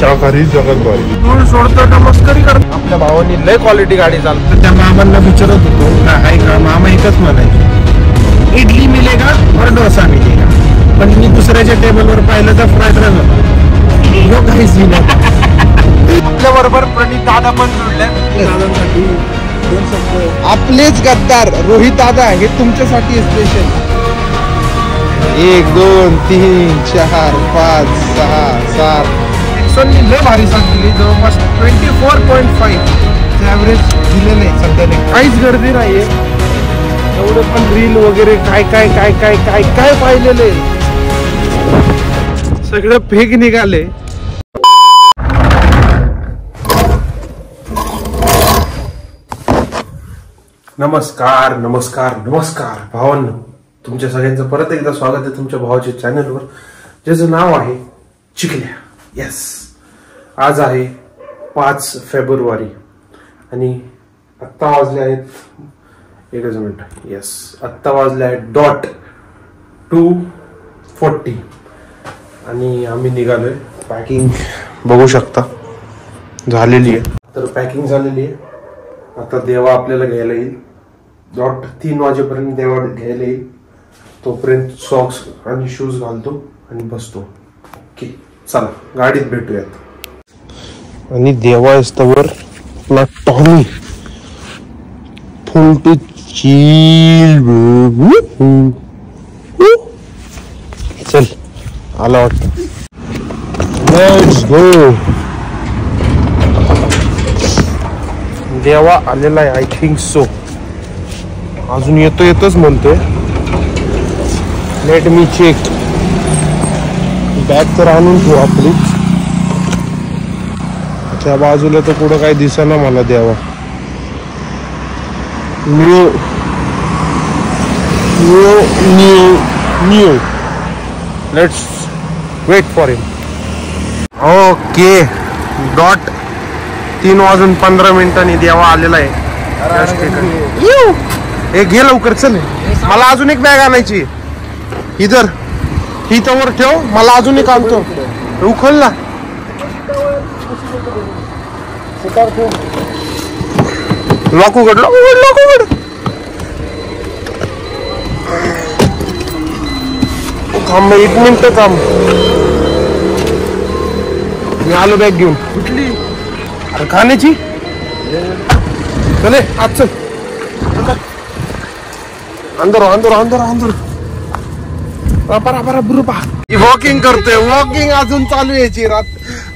शाकाहारी जगत भारी. धूळ सोडतो का मस्करी करतो. आपल्या भावानी लय क्वालिटी गाडी चालवतो. त्या मामांना विचारत होतो आहे का, मामा एकच म्हणायचे इडली मिलेगा और डोसा मिलेगा. पण मी दुसऱ्याच्या टेबलवर पाहिलं तर फ्राईड राईस होता. काहीच आपल्या बरोबर प्रणित दादा पण जोडले. आपलेच गद्दार रोहित दादा हे तुमच्यासाठी स्पेशल. 1 2 3 4 5 6 7 लय भारी साथ दिली. जवळपास 24.5 ॲव्हरेज दिलेलं आहे सध्या. काहीच गर्दी नाहीये. एवढं पण रील वगैरे काय काय काय काय काय काय पाहिलेलं आहे. सगळं फेक निघाले. नमस्कार नमस्कार नमस्कार भावांनो, तुमच्या सगळ्यांचं परत एकदा स्वागत आहे तुमच्या भावाच्या चॅनलवर, ज्याचं नाव आहे चिखल्या. येस, आज आहे 5 फेब्रुवारी आणि आत्ता वाजले आहेत, एकच मिनिट, येस आत्ता वाजले आहेत डॉट 2:40 आणि आम्ही निघालोय. पॅकिंग बघू शकता झालेली आहे. तर पॅकिंग झालेली आहे. आता देवा आपल्याला घ्यायला येईल. डॉट 3 वाजेपर्यंत देवा घ्यायला येईल. तोपर्यंत सॉक्स आणि शूज घालतो आणि बसतो. ओके, चला गाडीत भेटूयात. आणि देवा असतावर आपला टॉमी फुल टू चिल. चल आला वाटतं. Let's go. देवा आलेला आहे, आय थिंक सो. अजून येतोच म्हणतोय. Let me check. बॅग तर आणून ठेवू आपली. त्या बाजूला तर पुढं काही दिसेना मला. देवा न्यू न्यू न्यू न्यू. Let's wait for him. Okay, dot 3:15 देवा आलेला आहे. हे घे लवकर, चल. मला अजून एक बॅग आणायची. इधर ही तवर ठेव, मला अजून एक आणतो. उखल ना. लॉक उघड, लॉक उघड, लॉक उघड. थांब 1 मिनिट थांब. मी आलो बॅग घेऊन. कुठली? अरे खाण्याची. चले आज चल. अंदर अंदर अंदर अंदर. वॉकिंग करतोय. वॉकिंग अजून चालू यायची.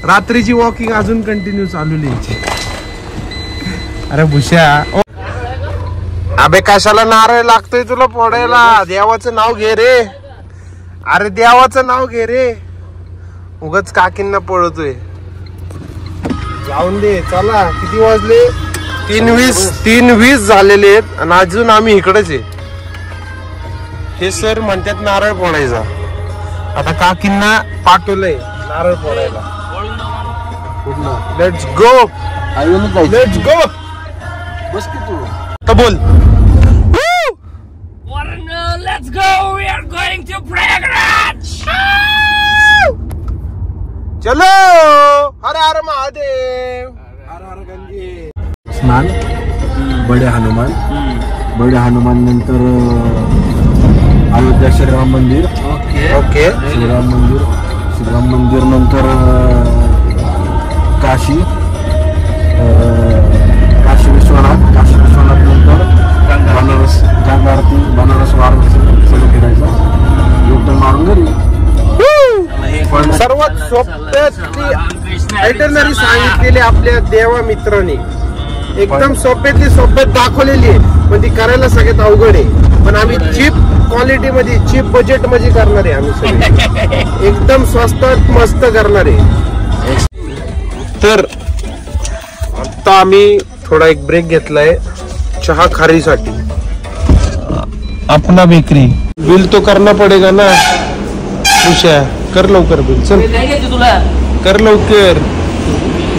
रात्रीची वॉकिंग अजून कंटिन्यू चालू यायची. अरे भुश्या, अबे कशाला नारळ लागतोय तुला फोडायला? देवाचं नाव घे रे. अरे देवाचं नाव घे रे. उगाच काकींना पळतोय. जाऊन दे. चला, किती वाजले? 3:20 झालेले आहेत आणि अजून आम्ही इकडेच आहे. हे सर म्हणतात नारळ फोडायचा. आता काकींना पाठवलंय नारळ फोडायला. Let's go. Let's go. बस की तू आता बोल. Let's go. We are going to Prayagraj. चलो. हर हर महादेव. हर हर गंगे. स्नान, बड़े हनुमान. बड़े हनुमान नंतर अयोध्या श्रीराम मंदिर. ओके. श्रीराम मंदिर नंतर काशी विश्वनाथ नंतर बनारस वाराणसी सगळं फिरायचं. योगदान मारून घरी. सर्वात सोप्यातली आयटनरी सांगितलेली आपल्या देवा मित्रांनी. एकदम सोप्यातली सोप्यात दाखवलेली आहे, पण ती करायला सगळ्यात अवघड आहे. पण आम्ही चीप क्वालिटी मध्ये, चीप बजेट मध्ये करणार आहे. आम्ही सगळे एकदम स्वस्तात मस्त करणार आहे. तर आता आम्ही थोडा एक ब्रेक घेतलाय चहा खारीसाठी. अपना बेकरी. बिल तो करना पडेगा ना. खुशा कर लवकर बिल. चल कर लवकर.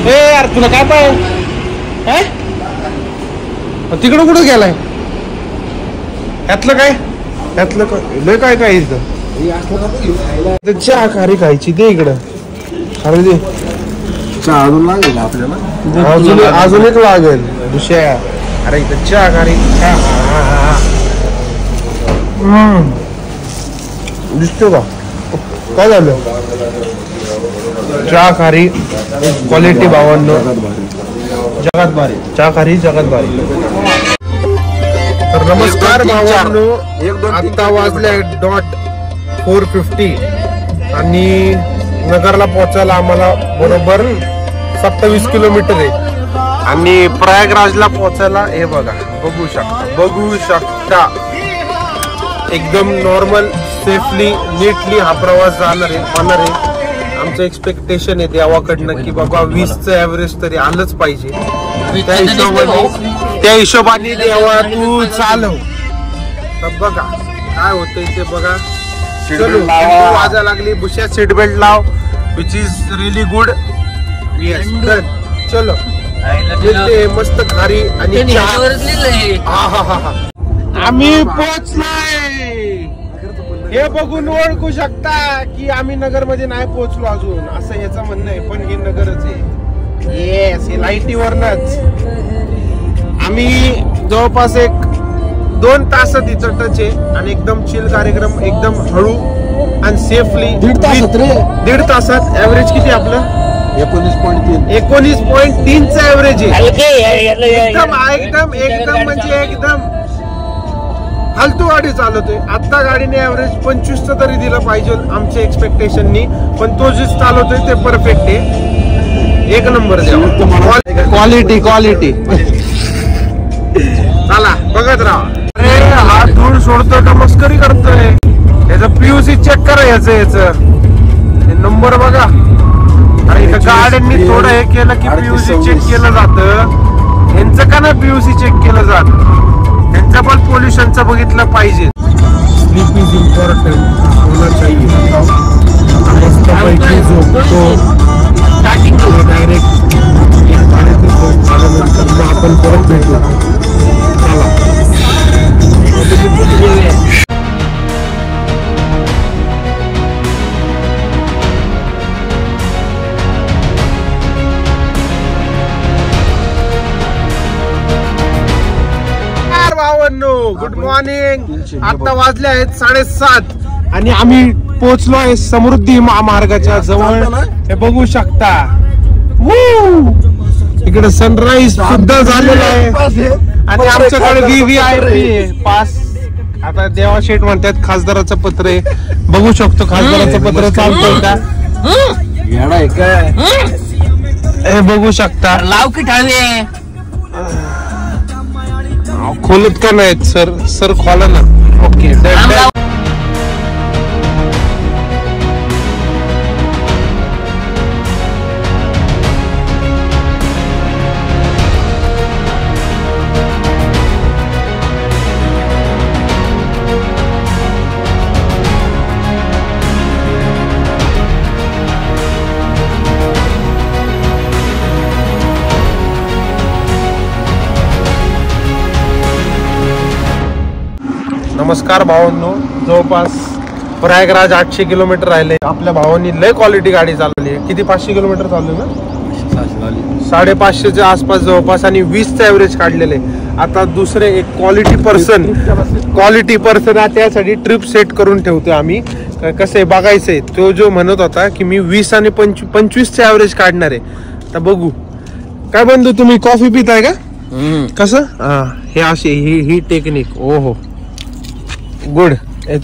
ए यार तुला काय पाहिजे? तिकडं कुठं गेलाय? यातलं काय? यातलं काय काय काय इथं? चहा खारी खायची. दे इकडं खारी दे. चहा अजून लागेल आपल्याला. अजून एक लागेल दुसऱ्या. अरे इथं चहा खारी दिसतो का काय झालं. चहा खारी क्वालिटी भावांनो जगात भारी. चहा खारी जगात भारी. तर नमस्कार भावांनो, आता वाजले .450 आणि नगरला पोहोचायला आम्हाला बरोबर 27 किलोमीटर आहे. आणि प्रयागराजला पोहोचायला हे बघा बघू शकता एकदम नॉर्मल सेफली नीटली हा प्रवास होणार आहे. आमचं एक्सपेक्टेशन आहे देवाकडनं की बाबा 20चं ऍव्हरेज तरी आलंच पाहिजे. त्या हिशोबाने देवा तू चालव. तर बघा काय होतंय ते बघा. वाजा लागली बुशा सीट बेल्ट लाव विच इज रिअली गुड. चलो मस्त खारी आणि आम्ही पोहोचलोय. हे बघून ओळखू शकता की आम्ही नगर मध्ये नाही पोहोचलो अजून असं याचं म्हणणं आहे. पण हे नगरच आहे. येस हे लाईटीवरनच आम्ही जवळपास 1-2 तास तिचं टच आहे. आणि एकदम चिल कार्यक्रम एकदम हळू आणि सेफली 1.5 तासात. ऍव्हरेज किती आपलं 19.3चं ऍव्हरेज आहे. एकदम म्हणजे एकदम फालतू गाडी चालवतोय. आता गाडीने ऍव्हरेज 25चं तरी दिलं पाहिजे आमच्या एक्सपेक्टेशननी. पण तो जे चालवतोय ते परफेक्ट आहे. एक नंबर क्वालिटी चला बघत राहा. अरे हा धूळ सोडतोय का मस्करी करतोय. याचं पीयूसी चेक करा. याचं नंबर बघा. आणि इथं गाड्यांनी थोडं हे केलं की पीयूसी चेक केलं जातं. यांचं का नाही पीयूसी चेक केलं जात. त्यांचं पण पोल्युशनचं बघितलं पाहिजे. स्लीप इज इम्पॉर्टंट होना चाहिए. मस्तपैकी झोपतो डायरेक्ट आल्यानंतर मग आपण परत भेटू. Good morning. आता वाजले आहेत 7:30 आणि आम्ही पोहोचलो आहे समृद्धी महामार्गाच्या जवळ. हे बघू शकता. इकडे सनराईज सुद्धा झालेला आहे. आणि आमच्याकडे VVIP पास. आता देवा शेठ म्हणतात खासदाराचं पत्र आहे. बघू शकतो खासदाराचं पत्र चालतंय का. हे बघू शकता. लाव की ठावे खोलत का नाहीत सर खोला ना. ओके नमस्कार भावांनो. जवळपास प्रयागराज 800 किलोमीटर राहिले. आपल्या भावांनी लय क्वालिटी गाडी चालवली आहे. किती 500 किलोमीटर चालू ना 550च्या आसपास जवळपास. आणि 20चं ऍव्हरेज काढलेलं आहे. आता दुसरे एक क्वालिटी पर्सन त्यासाठी ट्रिप सेट करून ठेवतोय आम्ही. कसं आहे बघायचंय. तो जो म्हणत होता की मी 20 आणि 25चं ऍव्हरेज काढणार आहे. तर बघू. काय बंधू तुम्ही कॉफी पिताय का कसं. हे अशी ही टेक्निक. ओहो गुड.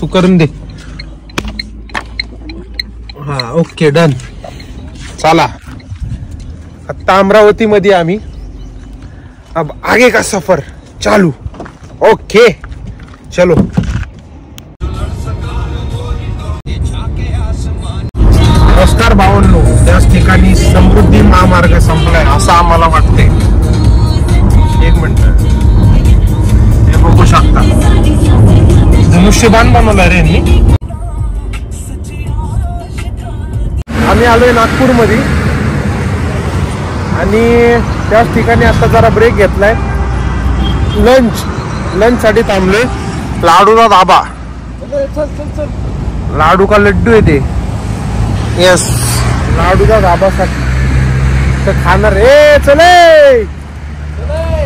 तू करून दे. हा ओके डन. चला आता अमरावती मध्ये आम्ही. अब आगे का सफर चालू. ओके चलो. नमस्कार भावांनो. त्याच ठिकाणी समृद्धी महामार्ग संपलाय असं आम्हाला वाटतंय. एक मिनिट. हे बघू शकता धनुष्यबाण बनवला रे. आम्ही आलोय नागपूर मध्ये आणि त्याच ठिकाणी आता जरा ब्रेक घेतलाय. लंच साठी थांबलोय. लाडूचा धाबा. लाडू का लड्डू येते. येस लाडूचा धाबासाठी इथं खाणार रे. चले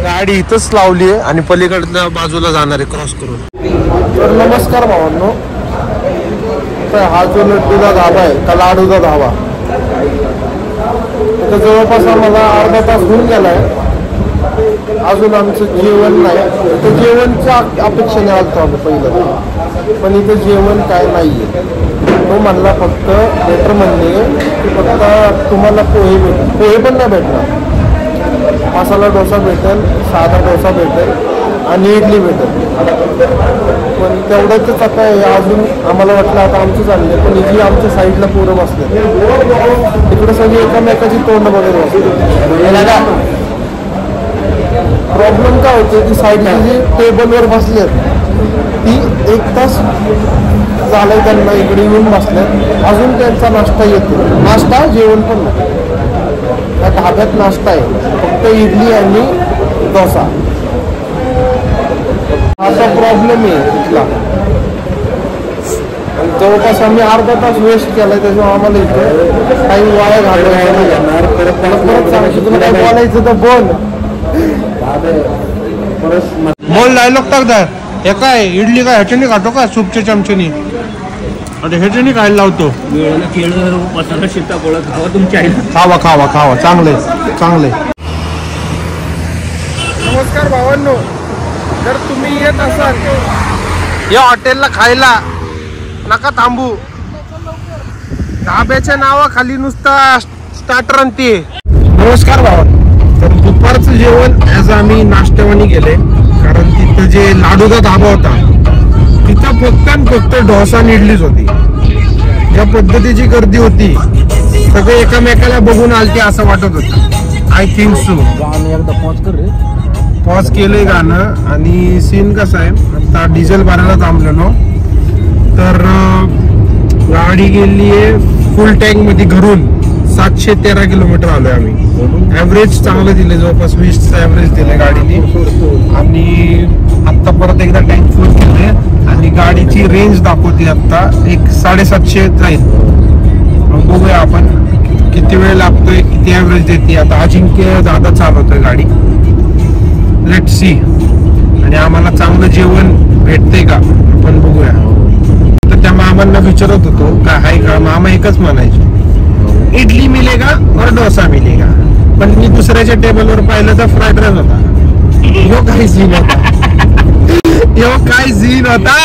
गाडी इथंच लावली आहे आणि पलीकडल्या बाजूला जाणार आहे क्रॉस करून. तर नमस्कार भावांनो. हा जो लड्डूचा धाबा आहे का लाडूचा धाबा, तर जवळपास आम्हाला अर्धा तास होऊन गेलाय. अजून आमचं जेवण नाही. तर जेवणच्या अपेक्षेने आलतो आम्ही पहिलं, पण इथं जेवण काय नाहीये. तो म्हणला फक्त वेटर म्हणले की फक्त तुम्हाला पोहे पण नाही भेटणार, मसाला डोसा भेटेल, साधा डोसा भेटेल आणि इडली भेटेल. पण तेवढंच आता अजून आम्हाला वाटलं आता आमचं चाललंय, पण जी आमच्या साईडला पोरं बसले तिकडे सगळी एकामेकाची तोंड वगैरे बसले. प्रॉब्लेम काय होते की साईडला जी टेबलवर बसले ती 1 तास झालंय त्यांना इकडे येऊन बसल्यात, अजून त्यांचा नाश्ता येतो. नाश्ता जेवण पण नाही. त्या ढाब्यात नाश्ता आहे फक्त इडली आणि डोसा. असा प्रॉब्लेम आहे तिथला. जवळपास आम्ही अर्धा तास वेस्ट केलाय, त्याच्यामुळे आम्हाला इथे टाईम वाया घालवणार. परत सांगायचं तुला काय बोलायचं तर बोल. बोल डायलॉग टाकतात. हे काय इडली काय ह्याच्याने खातो का सूपच्या चमच्यानी, अरे ह्याच्याने खायला लावतो. खावा खावा खावा चांगले चांगले. नमस्कार भावांनो. जर तुम्ही येत असाल या हॉटेलला खायला, नका थांबू. ढाब्याच्या नावाखाली नुसता स्टार्टर आणि ते. नमस्कार भावांनो. तर दुपारचं जेवण ॲज आम्ही नाश्त्यावानी गेले, कारण तिथं जे लाडूचा धाबा होता तिथं फक्त आणि फक्त डोसा आणि इडलीच होती. ज्या पद्धतीची गर्दी होती सगळे एकामेकाला बघून आलते असं वाटत होतं. I think so. पॉज केलंय गाणं. आणि सीन कसा आहे, आता डिझेल भरायला थांबलेलो तर गाडी गेली आहे फुल टँक मध्ये घरून 713 किलोमीटर आलोय आम्ही. ॲव्हरेज चांगलं दिले, जवळपास 20चं ॲव्हरेज दिले गाडीने. आणि आत्ता परत एकदा टँक फुल केले आणि गाडीची रेंज दाखवते आता 750 जाईल. मग बघूया आपण किती वेळ लागतोय, किती ॲव्हरेज देते. आता अजिंक्य दादा चालवतोय गाडी. Let see. आणि आम्हाला चांगलं जेवण भेटतंय का आपण बघूया. तर त्या मामांना विचारत होतो काय आहे का, मामा एकच म्हणायचे इडली मिलेगा और डोसा मिलेगा. पण मी दुसऱ्याच्या टेबलवर पाहिलं तर फ्राईड राईस होता. यो काय सीन होता, यो काय सीन होता.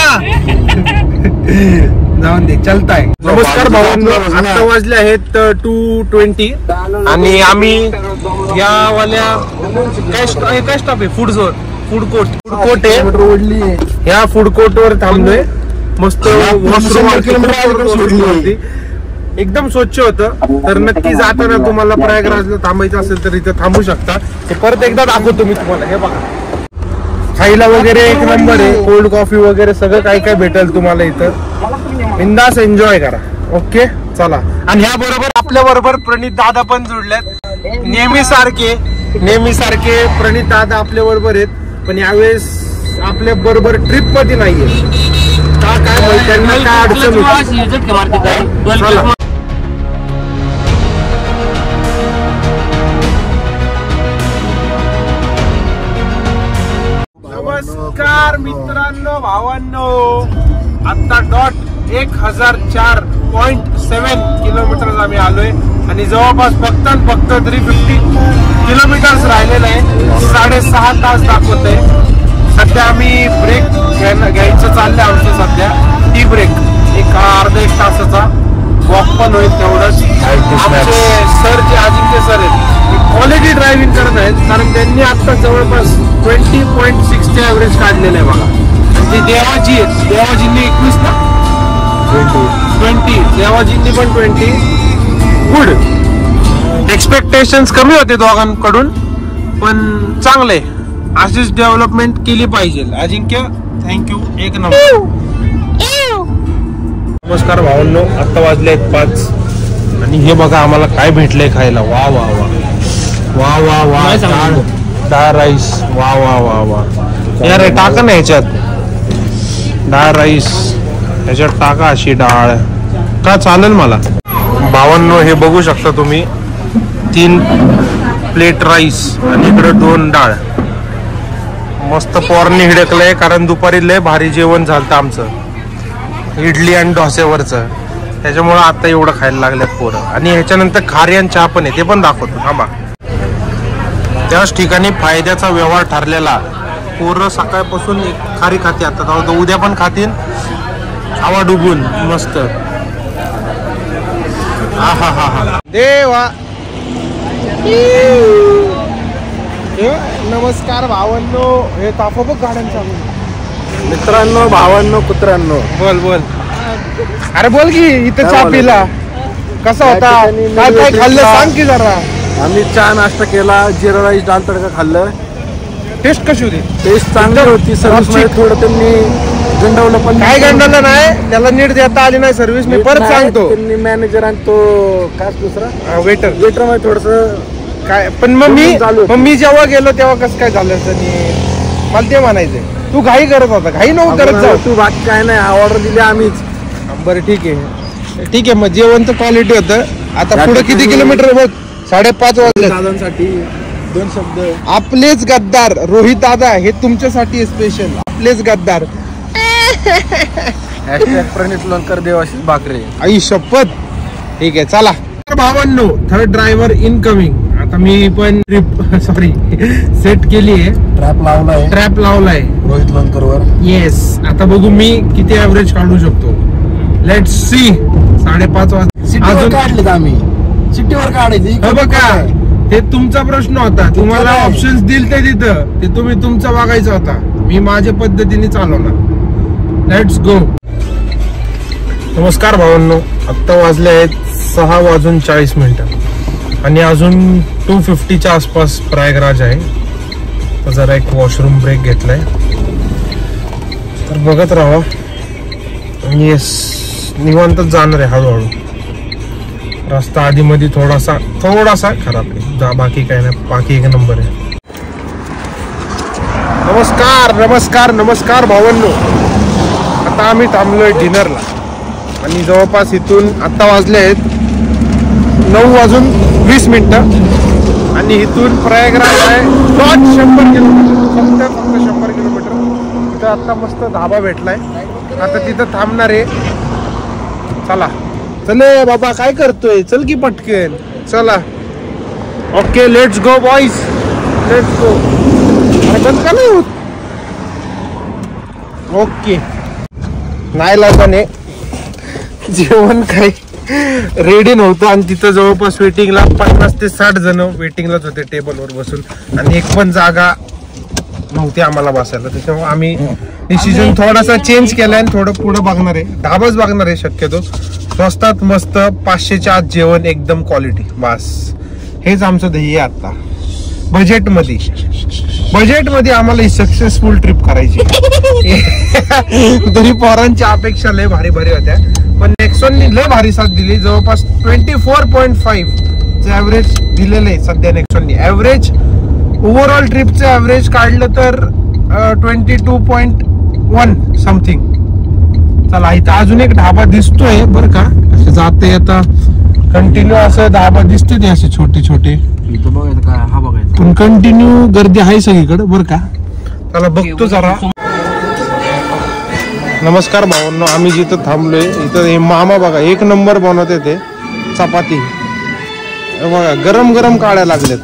जाऊन दे, चलताय. नमस्कार भावांनो. आता वाजले आहेत 2:20 आणि आम्ही या वाल्या काय स्टॉप आहे, फूड कोर्ट आहे. या फूड कोर्ट वर थांबलोय. मस्त एकदम स्वच्छ होतं. तर नक्की जाताना तुम्हाला प्रयागराजला थांबायचं असेल तर इथं थांबू शकता. ते परत एकदा दाखवतो मी तुम्हाला. हे बघा खायला वगैरे एक नंबर आहे. कोल्ड कॉफी वगैरे सगळं काय काय भेटेल तुम्हाला इथं. बिंदास एन्जॉय करा. ओके चला. आणि ह्या बरोबर आपल्या बरोबर प्रणित दादा पण जुडल्यात. नेहमी सारखे प्रणित दादा आपल्या बरोबर आहेत, पण यावेळेस आपल्या बरोबर ट्रिप मध्ये नाहीये. का काय त्यांना काय अडचण होती. नमस्कार मित्रांनो भावांनो. आता डॉट 1004.7 किलोमीटर आम्ही आलोय आणि जवळपास फक्त 350 किलोमीटर्स राहिलेलं आहे. 6.5 तास दाखवत आहे. सध्या आम्ही ब्रेक घ्यायचं चाललंय आमचं सध्या. टी ब्रेक एक अर्धा 1 तासाचा वॉक पण होईल तेवढंच. आमचे सर जे अजिंक्य सर आहेत क्वालिटी ड्रायव्हिंग करत आहेत, कारण त्यांनी आता जवळपास 20.6 ॲव्हरेज काढलेलं आहे बघा. जी देवाजी आहेत, देवाजींनी 21 ना 20, देवाजींनी पण 20. गुड. एक्सपेक्टेशन्स कमी होते दोघांकडून, पण चांगले. अशीच डेव्हलपमेंट केली पाहिजे. अजिंक्य थँक्यू, एक नंबर. नमस्कार भावांनो. आता वाजले आहेत 5 आणि हे बघा आम्हाला काय भेटलंय खायला. वा वा वा वा वा वा. डाळ राईस. वा वा वा वा. यार टाका ना ह्याच्यात डाळ राईस, ह्याच्यात टाका अशी डाळ. का चालेल मला. भावांनो हे बघू शकता तुम्ही 3 प्लेट राईस आणि इकडे 2 डाळ. मस्त पोरने हिडकलंय कारण दुपारी लय भारी जेवण झालं आमचं, इडली आणि डोस्यावरचं. त्याच्यामुळं आता एवढं खायला लागल्यात पोरं. आणि ह्याच्यानंतर खार्यान चहा पण आहे, ते पण दाखवतो थांबा. त्याच ठिकाणी फायद्याचा व्यवहार ठरलेला. पोरं सकाळपासून एक खारी खाते, आता उद्या पण खातील हवा डुबून मस्त. हा हा हा हा देवा. नमस्कार भावांनो. हे तापो बघ गाड्यांचा. मित्रांनो, भावांनो, कुत्र्यांनो, बोल बोल. अरे बोल की. इथं चहा पिला कसा होता, काय काय खाल्लं सांग की जरा. आम्ही चहा नाश्ता केला, जिरा राईस दाल तडका खाल्लं. टेस्ट कशी होती? टेस्ट चांगली होती. सर्विस मध्ये थोडं त्यांनी गंडवलं, पण काय गंडवलं नाही, त्याला नीट देता आली नाही सर्व्हिस. मी परत सांगतो. त्यांनी मॅनेजर आणि तो काय दुसरा वेटर मध्ये थोडस काय. पण मग मी जेव्हा गेलो तेव्हा कसं काय झालं त्यांनी, मला ते म्हणायचंय तू घाई करत होता. घाई नको करत जाऊ तू. बाकी काय नाही, ऑर्डर दिली आम्हीच. बरं ठीक आहे ठीक आहे. मग जेवण तर क्वालिटी होतं. आता पुढे किती किलोमीटर बघ, 5:30 वाजले. दादांसाठी 2 शब्द. आपलेच गद्दार रोहित दादा, हे तुमच्यासाठी स्पेशल. आपलेच गद्दार. प्रणित लोणकर, देवाशीष बाकरे. आई शपथ. ठीक आहे चला भावांनो. Third driver incoming. आता मी पण सॉरी सेट केली आहे. ट्रॅप लावलाय रोहित लोणकर वर. येस. आता बघू मी किती ऍव्हरेज काढू शकतो. Let's see. 5:30 वाजता अजून काढलेत आम्ही. सिटीवर काढायची बघा. ते तुमचा प्रश्न होता, तुम्हाला ऑप्शन्स दिल ते तिथं, ते तुम्ही तुमचा बघायचा होता. मी माझ्या पद्धतीने चालवणार. Let's go. नमस्कार भावांनो. आत्ता वाजले आहेत 6:40 आणि अजून 2:50च्या आसपास प्रयागराज आहे. तर जरा एक वॉशरूम ब्रेक घेतलाय, तर बघत राहा. येस, निवांतच जाणार आहे हळूहळू. रस्ता आधी मध्ये थोडासा खराब आहे, बाकी काय नाही, बाकी एक नंबर आहे. नमस्कार भावांनो. आता आम्ही थांबलोय डिनरला आणि जवळपास इथून आता वाजले आहेत 9:20 आणि इथून प्रयागराज आहे 100 किलोमीटर. फक्त 100 किलोमीटर. तिथं आता मस्त धाबा भेटलाय, आता तिथं थांबणार आहे. चला चले बाबा, काय करतोय, चल की पटकन. चला okay, let's go boys, let's go. बंद का नाही होत. ओके. नाही लागाने जेवण काय रेडी नव्हतं आणि तिथं जवळपास वेटिंगला 50 ते 60 जण वेटिंगलाच होते टेबलवर बसून, आणि एक पण जागा नव्हती आम्हाला बसायला. त्याच्यामुळे आम्ही डिसिजन थोडासा चेंज केलाय आणि थोडं पुढे बघणार आहे. ढाबाच बघणार आहे शक्यतो. स्वस्तात मस्त 500च्या आत जेवण, एकदम क्वालिटी. बस हेच आमचं ध्येय आहे आता. बजेटमध्ये आम्हाला ही सक्सेसफुल ट्रिप करायची. तरी पोरांच्या अपेक्षा लय भारी होत्या, पण नेक्सॉननी लय भारी साथ दिली. जवळपास 24.5 ऍव्हरेज दिलेलं आहे सध्या नेक्सॉननी. ऍव्हरेज ओव्हरऑल ट्रिपचं ऍव्हरेज काढलं तर 22.1 समथिंग. चला इथं अजून एक ढाबा दिसतोय बरं का, असं जाते आता कंटिन्यू असं ढाबा दिसते ते असे छोटे. इथं बघायचं काय, हा बघायचं. पण कंटिन्यू गर्दी आहे सगळीकडे बरं का. चला बघतो जरा. नमस्कार भावांनो. आम्ही जिथं थांबलोय इथं हे मामा बघा, एक नंबर बनवते ते चपाती. बघा गरम काढायला लागलेत,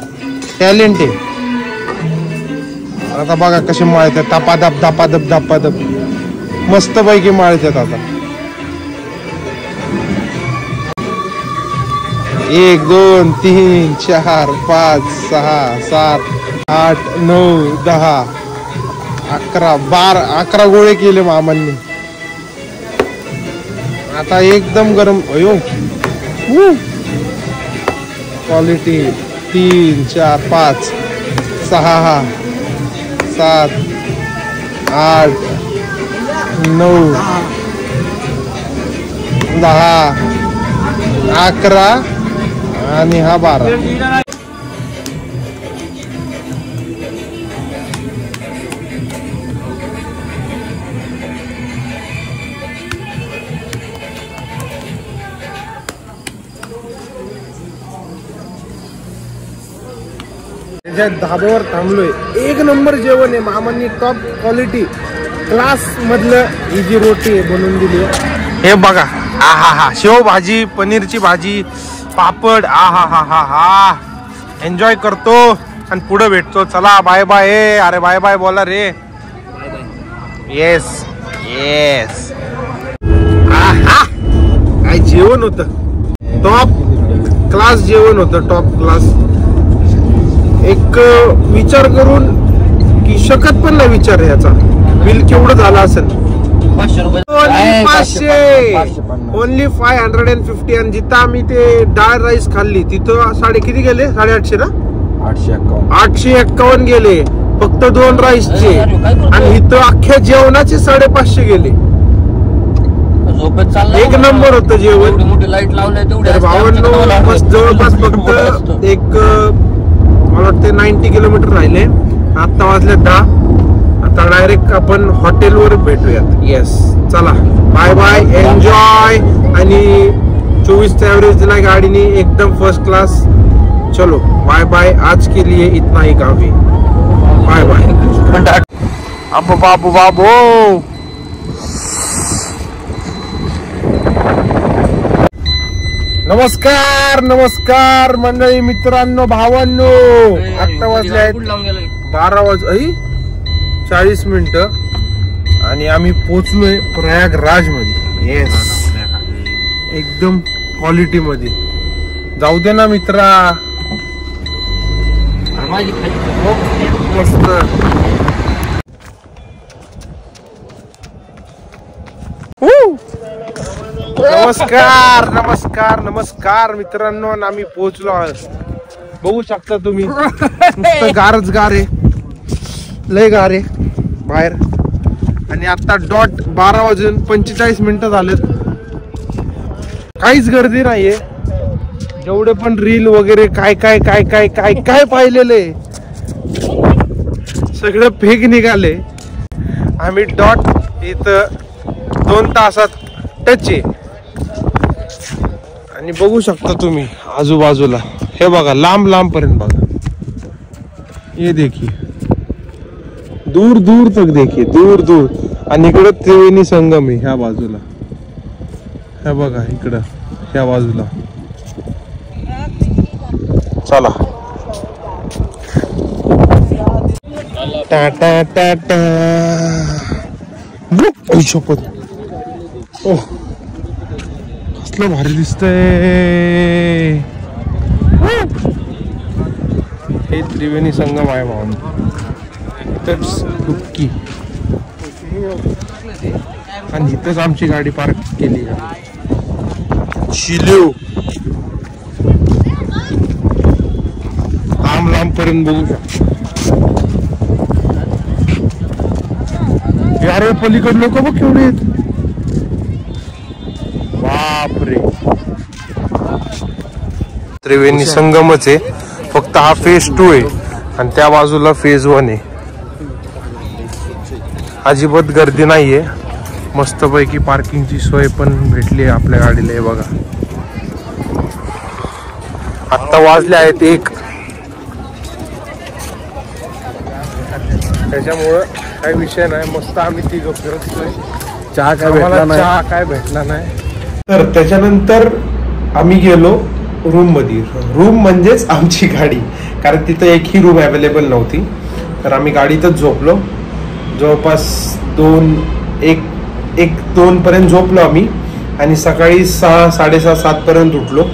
टॅलेंट आहे. आता बघा कसे माळतात, धापाधप मस्त पैकी माळतात. आता 1 2 3 4 5 6 7 8 9 10 11 12 गोळे केले मामांनी. आता एकदम गरम. अयो क्वालिटी. 3 4 5 6 7 8 9 10 11 आणि हा 12. त्याच्या धाब्यावर थांबलोय. एक नंबर जेवण आहे. मामांनी टॉप क्वालिटी क्लास मधलं ही जी रोटी बनवून दिली. हे बघा, आहा, शेव भाजी, पनीरची भाजी, पापड, आहा. एन्जॉय करतो आणि पुढे भेटतो. चला बाय बाय. अरे बाय बाय बोला रे. येस. काय जेवण होतं. टॉप क्लास जेवण होतं. Top class. एक विचार करून की शकत पण नाही विचार याचा. बिल केवढं झालं असेल. 500 ओनली 550. आणि जिथं आम्ही ते डाळ राईस खाल्ली तिथं किती गेले? 850 ना. 851 गेले फक्त 2 राईसचे. आणि इथं अख्ख्या जेवणाचे 550 गेले. एक नंबर होतं जेवण. भावांनो बस जवळपास फक्त एक मला वाटते 90 किलोमीटर राहिले. आता वाजले 10. आता डायरेक्ट आपण हॉटेलवर भेटूयात. येस, चला बाय बाय. एन्जॉय. आणि 24चा ऍव्हरेज दिला गाडीने एकदम फर्स्ट क्लास. चलो बाय बाय. आज के लिए इतना ही काफी. Bye bye. अबो बाबू बाबू. नमस्कार मंडळी, मित्रांनो, भावांनो. आता वाजले आहेत 12:40 आणि आम्ही पोचलोय प्रयागराज मध्ये. येस, एकदम क्वालिटी मध्ये. जाऊ दे ना मित्रा. मस्त. नमस्कार मित्रांनो. आम्ही पोहोचलो आहोत. बघू शकता तुम्ही नुसतं गारच गार आहे. लय गार आहे बाहेर. आणि आता डॉट 12:45 झालेत. काहीच गर्दी नाहीये. जेवढे पण रील वगैरे काय पाहिलेले सगळं फेक निघाले. आम्ही डॉट इथं 2 तासात टच आहे. आणि बघू शकता तुम्ही आजूबाजूला. हे बघा, लांब पर्यंत बघा. ये देखिए, दूर तक देखिए, दूर. आणि इकडं त्रिवेणी संगम आहे ह्या बाजूला. हे बघा इकडं ह्या बाजूला. चला. टाटा. शपथ. ओह, कसलं भारी दिसतंय. हे त्रिवेणी संगम आहे भावना. इथंच डुबकी. आणि इथंच आमची गाडी पार्क केली. शिलो लांब पर्यंत बघू शकतो. यार पलीकडे लोक बघ केवढे आहेत. बापरे. त्रिवेणी संगमच आहे, फक्त हा फेज 2 आहे आणि त्या बाजूला फेज 1 आहे. अजिबात गर्दी नाहीये. मस्तपैकी पार्किंगची सोय पण भेटली आहे आपल्या गाडीला. हे बघा, आत्ता वाजले आहेत 1. त्याच्यामुळं काही विषय नाही. मस्त आम्ही तिघं फिरतोय. चहा काय भेटला नाही. तर त्याच्यानंतर आम्ही गेलो रूम मध्ये. रूम म्हणजेच आमची गाडी, कारण तिथं एकही रूम अवेलेबल नव्हती. तर आम्ही गाडीतच झोपलो. जवळपास 2 पर्यंत झोपलो आम्ही. आणि सकाळी 6, 6:30, 7 पर्यंत उठलो.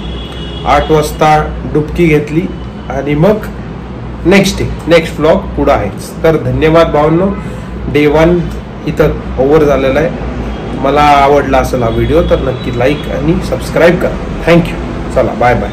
8 वाजता डुबकी घेतली. आणि मग नेक्स्ट व्लॉग पुढं आहेच. तर धन्यवाद भावांनो. डे 1 इथं ओव्हर झालेला आहे. मला आवडला असेल हा व्हिडिओ तर नक्की लाईक आणि सबस्क्राईब करा. थँक्यू. चला बाय बाय.